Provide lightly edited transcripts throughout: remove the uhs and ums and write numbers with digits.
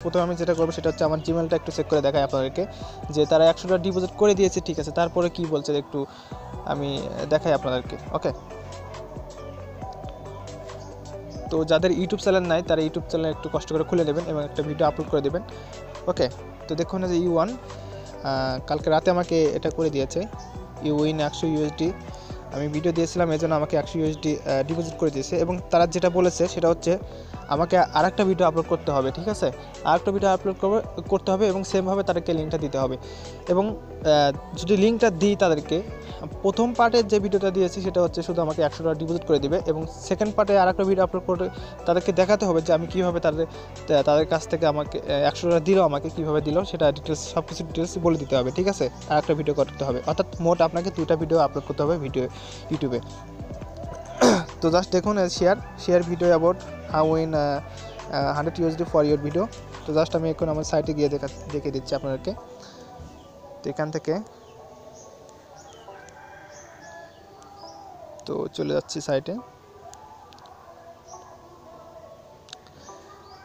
প্রথমে আমি যেটা করবো সেটা হচ্ছে আমার জিমেলটা একটু চেক করে দেখাই আপনাদেরকে যে তারা 100 টাকা ডিপোজিট করে দিয়েছে, ঠিক আছে। তারপরে কি বলছে একটু আমি দেখাই আপনাদেরকে। ওকে, তো যাদের ইউটিউব চ্যানেল নাই তারা ইউটিউব চ্যানেল একটু কষ্ট করে খুলে নেবেন এবং একটা ভিডিও আপলোড করে দেবেন। ওকে, তো দেখুন যে ইউ1 কালকে রাতে আমাকে এটা করে দিয়েছে, ইউ উইন 100 ইউএসডি। আমি ভিডিও দিয়েছিলাম এজন্য আমাকে 100 ইউএসডি ডিপোজিট করে দিয়েছে এবং তারা যেটা বলেছে সেটা হচ্ছে আমাকে আরেকটা ভিডিও আপলোড করতে হবে, ঠিক আছে। আরেকটা ভিডিও আপলোড করতে হবে এবং সেমভাবে তাদেরকে লিঙ্কটা দিতে হবে। এবং যদি লিঙ্কটা দিই তাদেরকে, প্রথম পার্টের যে ভিডিওটা দিয়েছি সেটা হচ্ছে শুধু আমাকে 100 টাকা ডিপোজিট করে দিবে এবং সেকেন্ড পার্টে আরেকটা ভিডিও আপলোড করে তাদেরকে দেখাতে হবে যে আমি কীভাবে তাদের কাছ থেকে আমাকে 100 টাকা দিল, আমাকে কীভাবে দিল সেটা ডিটেলস সব কিছু ডিটেলস বলে দিতে হবে, ঠিক আছে। আরেকটা ভিডিও করতে হবে, অর্থাৎ মোট আপনাকে 2টা ভিডিও আপলোড করতে হবে ইউটিউবে। তো জাস্ট দেখুন share video about how win 100 USD for your video. তো জাস্ট আমি এখন আমার সাইটে গিয়ে দেখে দিচ্ছি আপনাদেরকে। তো এখান থেকে তো চলে যাচ্ছি সাইটে।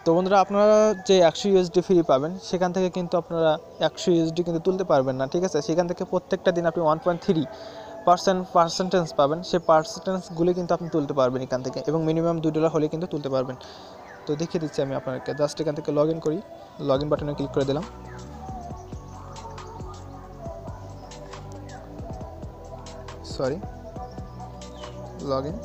তো বন্ধুরা, আপনারা যে 100 USD ফ্রি পাবেন সেখান থেকে কিন্তু আপনারা 100 USD কিন্তু তুলতে পারবেন না, ঠিক আছে। সেখান থেকে প্রত্যেকটা দিন আপনি 1.3% পাবেন, সেই পার্সেন্টেজগুলি কিন্তু আপনি তুলতে পারবেন এখান থেকে এবং মিনিমাম $2 হলে কিন্তু তুলতে পারবেন। তো দেখিয়ে দিচ্ছি আমি আপনাদেরকে। জাস্ট এখান থেকে লগ ইন করি, লগ ইন বাটনে ক্লিক করে দিলাম। Sorry, log in.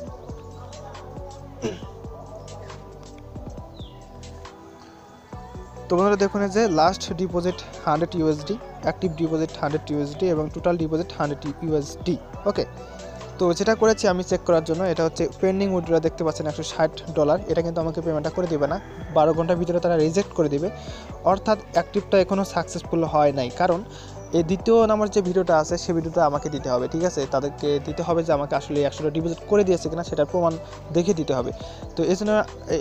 তো বন্ধুরা দেখুন যে last deposit 100 USD, active deposit 100 USD এবং টোটাল ডিপোজিট 100 USD। ওকে, তো যেটা করেছি আমি চেক করার জন্য, এটা হচ্ছে পেন্ডিং উইথড্র দেখতে পাচ্ছেন $160। এটা কিন্তু আমাকে পেমেন্টটা করে দেবে না, 12 ঘন্টার ভিতরে তারা রিজেক্ট করে দেবে, অর্থাৎ অ্যাক্টিভটা এখনও সাকসেসফুল হয় নাই। কারণ এই দ্বিতীয় নাম্বার যে ভিডিওটা আছে সেই ভিডিওটা আমাকে দিতে হবে, ঠিক আছে। তাদেরকে দিতে হবে যে আমাকে আসলে 100 টাকা ডিপোজিট করে দিয়েছে কিনা সেটার প্রমাণ দেখে দিতে হবে। তো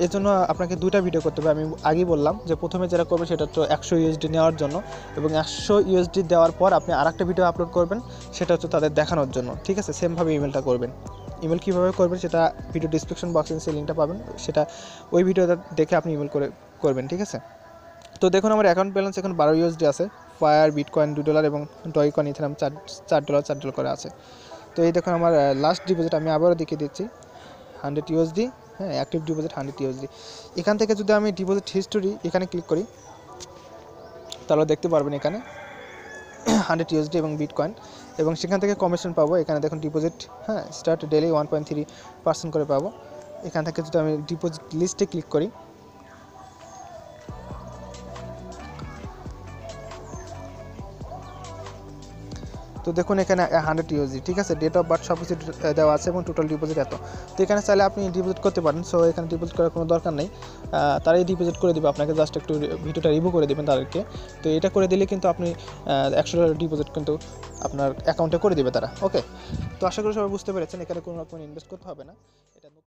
এজন্য আপনাকে 2টা ভিডিও করতে হবে। আমি আগেই বললাম যে প্রথমে যেটা করবে সেটা হচ্ছে 100 USD নেওয়ার জন্য এবং 100 USD দেওয়ার পর আপনি আরেকটা ভিডিও আপলোড করবেন, সেটা হচ্ছে তাদের দেখানোর জন্য, ঠিক আছে। সেমভাবে ইমেলটা করবেন। ইমেল কীভাবে করবেন সেটা ভিডিও ডিসক্রিপশন বক্সে সেই লিঙ্কটা পাবেন, সেটা ওই ভিডিওটা দেখে আপনি ইমেল করবেন, ঠিক আছে। তো দেখুন আমার অ্যাকাউন্ট ব্যালেন্স এখন 12 USD আছে। ফায়ার, বিটকয়েন $2 এবং ডয়কয়েন ইথেরিয়াম $4 করে আছে। তো এই দেখুন আমার লাস্ট ডিপোজিট আমি আবারও দেখিয়ে দিচ্ছি, 100 USD। হ্যাঁ, অ্যাক্টিভ ডিপোজিট 100 USD। এখান থেকে যদি আমি ডিপোজিট হিস্টোরি এখানে ক্লিক করি তাহলে দেখতে পারবেন এখানে 100 USD এবং বিটকয়েন, এবং সেখান থেকে কমিশন পাবো। এখানে দেখুন ডিপোজিট, হ্যাঁ, স্টার্ট ডেলি 1.3% করে পাবো। এখান থেকে যদি আমি ডিপোজিট লিস্টে ক্লিক করি তো দেখুন এখানে 100 USD, ঠিক আছে। ডেট অফ বার্থ সব কিছু দেওয়া আছে এবং টোটাল ডিপোজিট এত। তো এখানে চাইলে আপনি ডিপোজিট করতে পারেন। সো এখানে ডিপোজিট করার কোনো দরকার নেই, তারাই ডিপোজিট করে দেবে আপনাকে। জাস্ট একটু ভিডিওটা রিভিউ করে দেবেন তাদেরকে। তো এটা করে দিলে কিন্তু আপনি 100 টাকা ডিপোজিট কিন্তু আপনার অ্যাকাউন্টে করে দেবে তারা। ওকে, তো আশা করি সবাই বুঝতে পেরেছেন, এখানে কোনো রকম ইনভেস্ট করতে হবে না। এটা